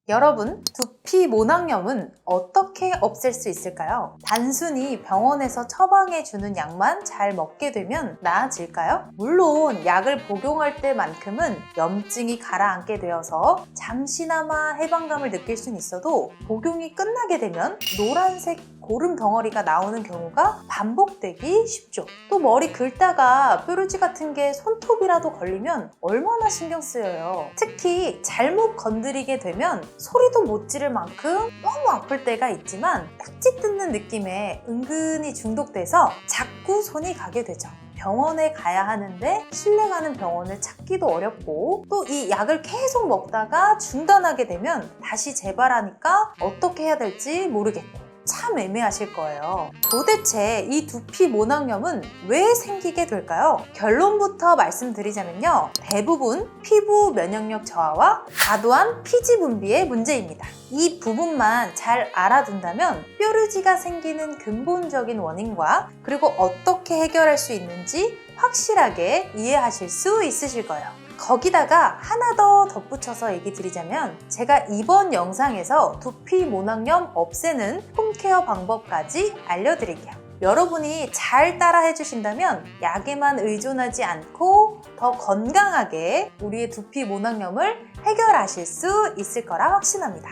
여러분, 두피 모낭염은 어떻게 없앨 수 있을까요? 단순히 병원에서 처방해주는 약만 잘 먹게 되면 나아질까요? 물론 약을 복용할 때만큼은 염증이 가라앉게 되어서 잠시나마 해방감을 느낄 수는 있어도 복용이 끝나게 되면 노란색 고름 덩어리가 나오는 경우가 반복되기 쉽죠. 또 머리 긁다가 뾰루지 같은 게 손톱이라도 걸리면 얼마나 신경 쓰여요. 특히 잘못 건드리게 되면 소리도 못 지를 만큼 너무 아플 때가 있지만 딱지 뜯는 느낌에 은근히 중독돼서 자꾸 손이 가게 되죠. 병원에 가야 하는데 신뢰가는 병원을 찾기도 어렵고 또 이 약을 계속 먹다가 중단하게 되면 다시 재발하니까 어떻게 해야 될지 모르겠고 참 애매하실 거예요. 도대체 이 두피 모낭염은 왜 생기게 될까요? 결론부터 말씀드리자면요. 대부분 피부 면역력 저하와 과도한 피지 분비의 문제입니다. 이 부분만 잘 알아둔다면 뾰루지가 생기는 근본적인 원인과 그리고 어떻게 해결할 수 있는지 확실하게 이해하실 수 있으실 거예요. 거기다가 하나 더 덧붙여서 얘기 드리자면 제가 이번 영상에서 두피 모낭염 없애는 홈케어 방법까지 알려드릴게요. 여러분이 잘 따라 해주신다면 약에만 의존하지 않고 더 건강하게 우리의 두피 모낭염을 해결하실 수 있을 거라 확신합니다.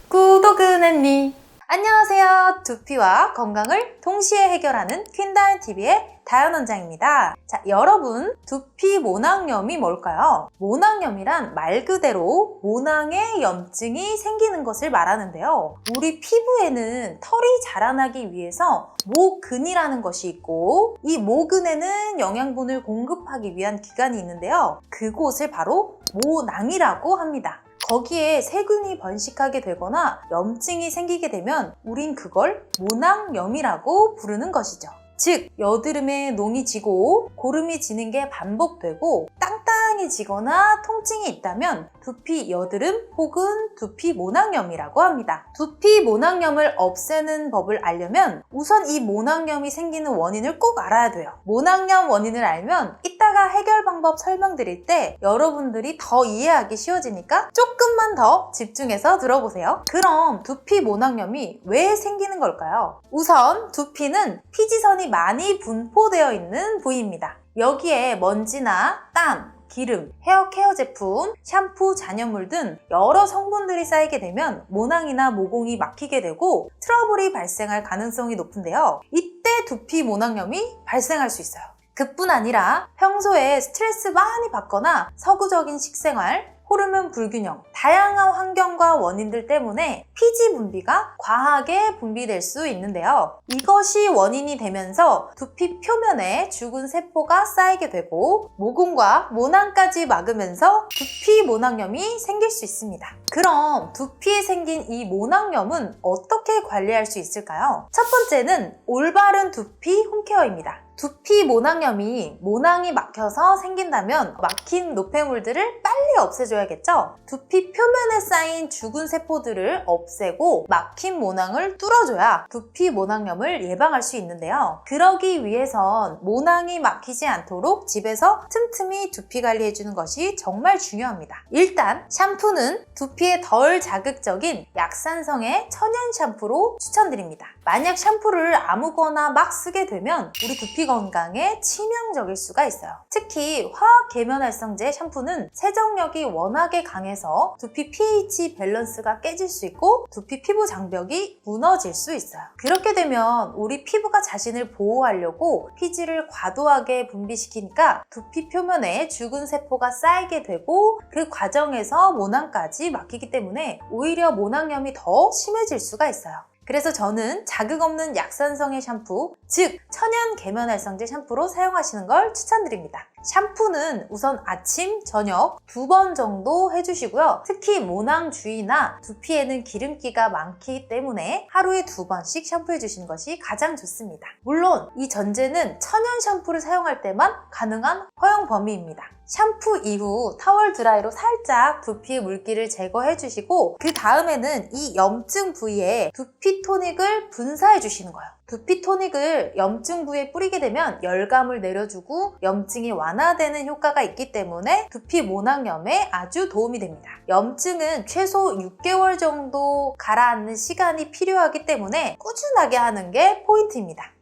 구독은 했니? 안녕하세요. 두피와 건강을 동시에 해결하는 퀸다연TV의 다연 원장입니다. 자, 여러분, 두피 모낭염이 뭘까요? 모낭염이란 말 그대로 모낭에 염증이 생기는 것을 말하는데요. 우리 피부에는 털이 자라나기 위해서 모근이라는 것이 있고 이 모근에는 영양분을 공급하기 위한 기관이 있는데요. 그곳을 바로 모낭이라고 합니다. 거기에 세균이 번식하게 되거나 염증이 생기게 되면 우린 그걸 모낭염이라고 부르는 것이죠. 즉, 여드름에 농이 지고 고름이 지는 게 반복되고 땅땅이 지거나 통증이 있다면 두피 여드름 혹은 두피 모낭염이라고 합니다. 두피 모낭염을 없애는 법을 알려면 우선 이 모낭염이 생기는 원인을 꼭 알아야 돼요. 모낭염 원인을 알면 이따가 해결 방법 설명드릴 때 여러분들이 더 이해하기 쉬워지니까 조금만 더 집중해서 들어보세요. 그럼 두피 모낭염이 왜 생기는 걸까요? 우선 두피는 피지선이 많이 분포되어 있는 부위입니다. 여기에 먼지나 땀, 기름, 헤어 케어 제품, 샴푸, 잔여물 등 여러 성분들이 쌓이게 되면 모낭이나 모공이 막히게 되고 트러블이 발생할 가능성이 높은데요. 이때 두피 모낭염이 발생할 수 있어요. 그뿐 아니라 평소에 스트레스 많이 받거나 서구적인 식생활, 호르몬 불균형, 다양한 환경과 원인들 때문에 피지 분비가 과하게 분비될 수 있는데요. 이것이 원인이 되면서 두피 표면에 죽은 세포가 쌓이게 되고 모공과 모낭까지 막으면서 두피 모낭염이 생길 수 있습니다. 그럼 두피에 생긴 이 모낭염은 어떻게 관리할 수 있을까요? 첫 번째는 올바른 두피 홈케어입니다. 두피 모낭염이 모낭이 막혀서 생긴다면 막힌 노폐물들을 빨리 없애줘야겠죠? 두피 표면에 쌓인 죽은 세포들을 없애고 막힌 모낭을 뚫어줘야 두피 모낭염을 예방할 수 있는데요. 그러기 위해선 모낭이 막히지 않도록 집에서 틈틈이 두피 관리해주는 것이 정말 중요합니다. 일단 샴푸는 두피에 덜 자극적인 약산성의 천연 샴푸로 추천드립니다. 만약 샴푸를 아무거나 막 쓰게 되면 우리 두피 건강에 치명적일 수가 있어요. 특히 화학 계면활성제 샴푸는 세정력이 워낙에 강해서 두피 pH 밸런스가 깨질 수 있고 두피 피부 장벽이 무너질 수 있어요. 그렇게 되면 우리 피부가 자신을 보호하려고 피지를 과도하게 분비시키니까 두피 표면에 죽은 세포가 쌓이게 되고 그 과정에서 모낭까지 막히기 때문에 오히려 모낭염이 더 심해질 수가 있어요. 그래서 저는 자극 없는 약산성의 샴푸, 즉 천연 계면활성제 샴푸로 사용하시는 걸 추천드립니다. 샴푸는 우선 아침, 저녁 2번 정도 해주시고요. 특히 모낭 주위나 두피에는 기름기가 많기 때문에 하루에 2번씩 샴푸해주시는 것이 가장 좋습니다. 물론 이 전제는 천연 샴푸를 사용할 때만 가능한 허용 범위입니다. 샴푸 이후 타월 드라이로 살짝 두피의 물기를 제거해 주시고 그 다음에는 이 염증 부위에 두피 토닉을 분사해 주시는 거예요. 두피 토닉을 염증 부위에 뿌리게 되면 열감을 내려주고 염증이 완화되는 효과가 있기 때문에 두피 모낭염에 아주 도움이 됩니다. 염증은 최소 6개월 정도 가라앉는 시간이 필요하기 때문에 꾸준하게 하는 게 포인트입니다.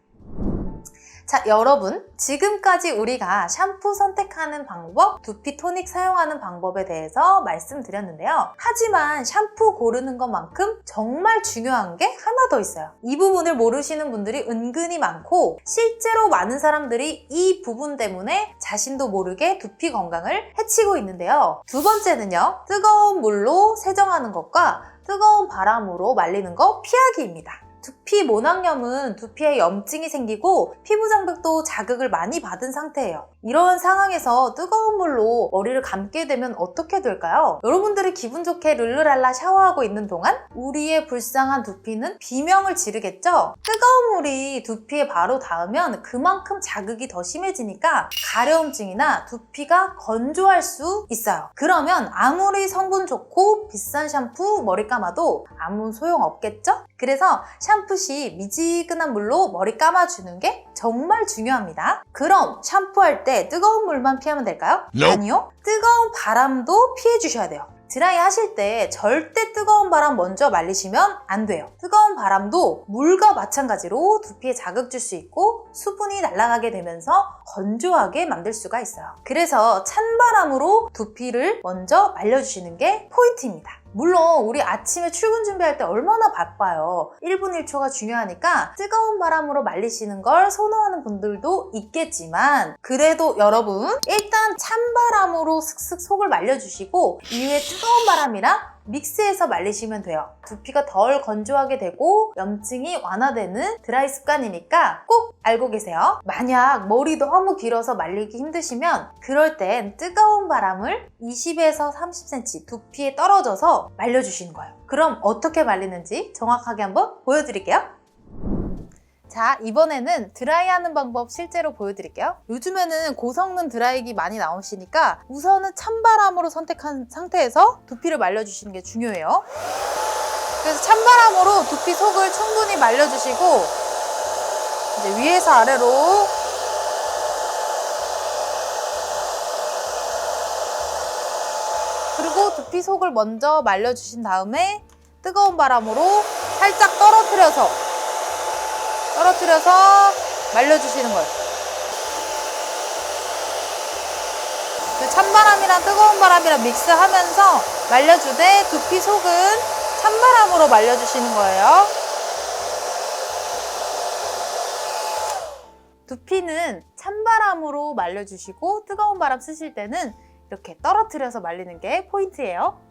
자, 여러분, 지금까지 우리가 샴푸 선택하는 방법, 두피 토닉 사용하는 방법에 대해서 말씀드렸는데요. 하지만 샴푸 고르는 것만큼 정말 중요한 게 하나 더 있어요. 이 부분을 모르시는 분들이 은근히 많고 실제로 많은 사람들이 이 부분 때문에 자신도 모르게 두피 건강을 해치고 있는데요. 두 번째는요, 뜨거운 물로 세정하는 것과 뜨거운 바람으로 말리는 거 피하기입니다. 두피 모낭염은 두피에 염증이 생기고 피부 장벽도 자극을 많이 받은 상태예요. 이런 상황에서 뜨거운 물로 머리를 감게 되면 어떻게 될까요? 여러분들이 기분 좋게 룰루랄라 샤워하고 있는 동안 우리의 불쌍한 두피는 비명을 지르겠죠? 뜨거운 물이 두피에 바로 닿으면 그만큼 자극이 더 심해지니까 가려움증이나 두피가 건조할 수 있어요. 그러면 아무리 성분 좋고 비싼 샴푸 머리 감아도 아무 소용 없겠죠? 그래서 샴푸 시 미지근한 물로 머리 감아주는 게 정말 중요합니다. 그럼 샴푸할 때 뜨거운 물만 피하면 될까요? 아니요. 뜨거운 바람도 피해 주셔야 돼요. 드라이 하실 때 절대 뜨거운 바람 먼저 말리시면 안 돼요. 뜨거운 바람도 물과 마찬가지로 두피에 자극 줄 수 있고 수분이 날아가게 되면서 건조하게 만들 수가 있어요. 그래서 찬바람으로 두피를 먼저 말려주시는 게 포인트입니다. 물론 우리 아침에 출근 준비할 때 얼마나 바빠요. 1분 1초가 중요하니까 뜨거운 바람으로 말리시는 걸 선호하는 분들도 있겠지만 그래도 여러분 일단 찬바람으로 슥슥 속을 말려주시고 이후에 뜨거운 바람이랑 믹스해서 말리시면 돼요. 두피가 덜 건조하게 되고 염증이 완화되는 드라이 습관이니까 꼭 알고 계세요. 만약 머리 너무 길어서 말리기 힘드시면 그럴 땐 뜨거운 바람을 20에서 30cm 두피에 떨어져서 말려주시는 거예요. 그럼 어떻게 말리는지 정확하게 한번 보여드릴게요. 자, 이번에는 드라이하는 방법 실제로 보여드릴게요. 요즘에는 고성능 드라이기 많이 나오시니까 우선은 찬바람으로 선택한 상태에서 두피를 말려주시는 게 중요해요. 그래서 찬바람으로 두피 속을 충분히 말려주시고 이제 위에서 아래로 그리고 두피 속을 먼저 말려주신 다음에 뜨거운 바람으로 살짝 떨어뜨려서 말려주시는 거예요. 찬바람이랑 뜨거운 바람이랑 믹스하면서 말려주되 두피 속은 찬바람으로 말려주시는 거예요. 두피는 찬바람으로 말려주시고 뜨거운 바람 쓰실 때는 이렇게 떨어뜨려서 말리는 게 포인트예요.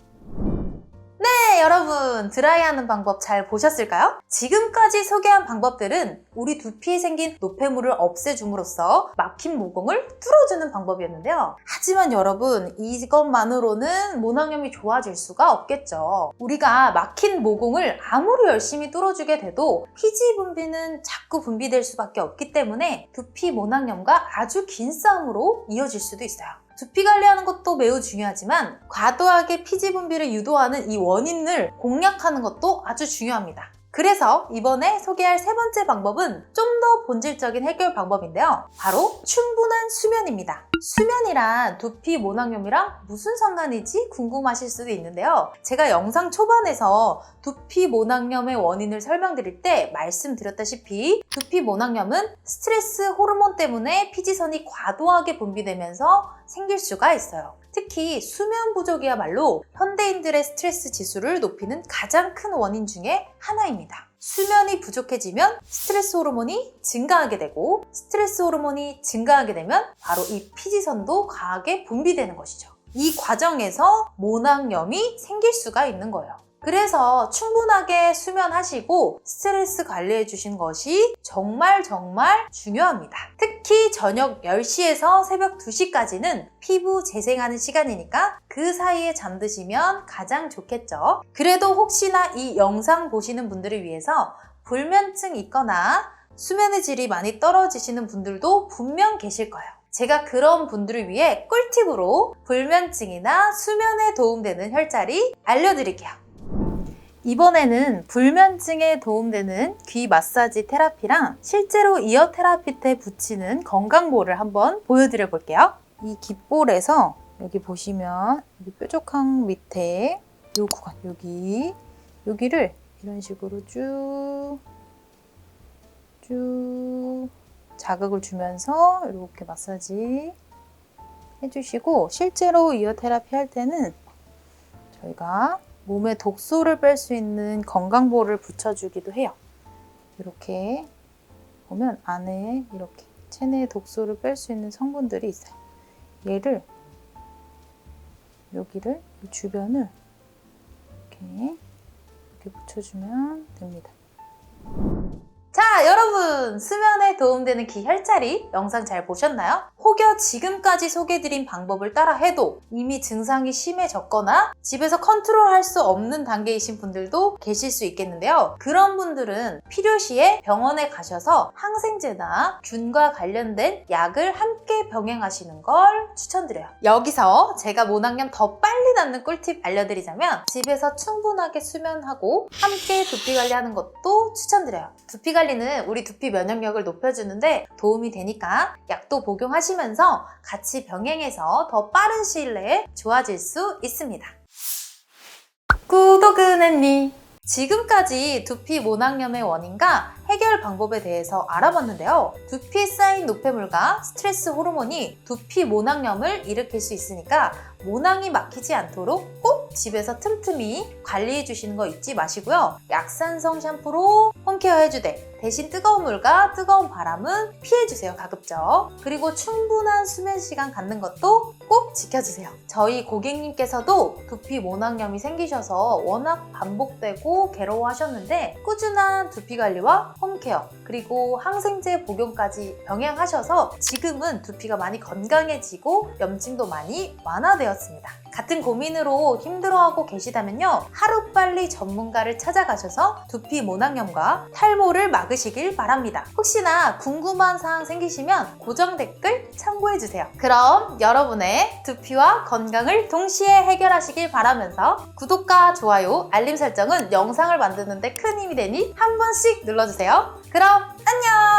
네, 여러분 드라이하는 방법 잘 보셨을까요? 지금까지 소개한 방법들은 우리 두피에 생긴 노폐물을 없애줌으로써 막힌 모공을 뚫어주는 방법이었는데요. 하지만 여러분 이것만으로는 모낭염이 좋아질 수가 없겠죠. 우리가 막힌 모공을 아무리 열심히 뚫어주게 돼도 피지 분비는 자꾸 분비될 수밖에 없기 때문에 두피 모낭염과 아주 긴 싸움으로 이어질 수도 있어요. 두피 관리하는 것도 매우 중요하지만 과도하게 피지 분비를 유도하는 이 원인을 공략하는 것도 아주 중요합니다. 그래서 이번에 소개할 세 번째 방법은 좀 더 본질적인 해결 방법인데요. 바로 충분한 수면입니다. 수면이란 두피 모낭염이랑 무슨 상관이지 궁금하실 수도 있는데요. 제가 영상 초반에서 두피 모낭염의 원인을 설명드릴 때 말씀드렸다시피 두피 모낭염은 스트레스 호르몬 때문에 피지선이 과도하게 분비되면서 생길 수가 있어요. 특히 수면 부족이야말로 현대인들의 스트레스 지수를 높이는 가장 큰 원인 중에 하나입니다. 수면이 부족해지면 스트레스 호르몬이 증가하게 되고 스트레스 호르몬이 증가하게 되면 바로 이 피지선도 과하게 분비되는 것이죠. 이 과정에서 모낭염이 생길 수가 있는 거예요. 그래서 충분하게 수면하시고 스트레스 관리해 주신 것이 정말 중요합니다. 특히 저녁 10시에서 새벽 2시까지는 피부 재생하는 시간이니까 그 사이에 잠드시면 가장 좋겠죠. 그래도 혹시나 이 영상 보시는 분들을 위해서 불면증 있거나 수면의 질이 많이 떨어지시는 분들도 분명 계실 거예요. 제가 그런 분들을 위해 꿀팁으로 불면증이나 수면에 도움되는 혈자리 알려드릴게요. 이번에는 불면증에 도움되는 귀 마사지 테라피랑 실제로 이어 테라피 때 붙이는 건강볼을 한번 보여드려 볼게요. 이 귓볼에서 여기 보시면 여기 뾰족한 밑에 요 구간 여기를 이런 식으로 쭉 자극을 주면서 이렇게 마사지 해주시고, 실제로 이어 테라피 할 때는 저희가 몸에 독소를 뺄 수 있는 건강볼을 붙여주기도 해요. 이렇게 보면 안에 이렇게 체내의 독소를 뺄 수 있는 성분들이 있어요. 얘를 여기를 이 주변을 이렇게 붙여주면 됩니다. 자, 여러분! 수면에 도움되는 귀 혈자리 영상 잘 보셨나요? 혹여 지금까지 소개해드린 방법을 따라 해도 이미 증상이 심해졌거나 집에서 컨트롤할 수 없는 단계이신 분들도 계실 수 있겠는데요. 그런 분들은 필요시에 병원에 가셔서 항생제나 균과 관련된 약을 함께 병행하시는 걸 추천드려요. 여기서 제가 모낭염 더 빨리 낫는 꿀팁 알려드리자면, 집에서 충분하게 수면하고 함께 두피 관리하는 것도 추천드려요. 두피 관리는 우리 두피 면역력을 높여주는데 도움이 되니까 약도 복용하시면서 같이 병행해서 더 빠른 시일 내에 좋아질 수 있습니다. 구독은 했니? 지금까지 두피 모낭염의 원인과 해결 방법에 대해서 알아봤는데요. 두피에 쌓인 노폐물과 스트레스 호르몬이 두피 모낭염을 일으킬 수 있으니까 모낭이 막히지 않도록 꼭 집에서 틈틈이 관리해 주시는 거 잊지 마시고요. 약산성 샴푸로 홈케어 해주되 대신 뜨거운 물과 뜨거운 바람은 피해주세요. 가급적. 그리고 충분한 수면 시간 갖는 것도 꼭 지켜주세요. 저희 고객님께서도 두피 모낭염이 생기셔서 워낙 반복되고 괴로워하셨는데 꾸준한 두피 관리와 홈케어 그리고 항생제 복용까지 병행하셔서 지금은 두피가 많이 건강해지고 염증도 많이 완화되었습니다. 같은 고민으로 힘들어하고 계시다면요, 하루빨리 전문가를 찾아가셔서 두피 모낭염과 탈모를 막으시길 바랍니다. 혹시나 궁금한 사항 생기시면 고정 댓글 참고해주세요. 그럼 여러분의 두피와 건강을 동시에 해결하시길 바라면서 구독과 좋아요, 알림 설정은 영상을 만드는데 큰 힘이 되니 한 번씩 눌러주세요. 그럼 안녕!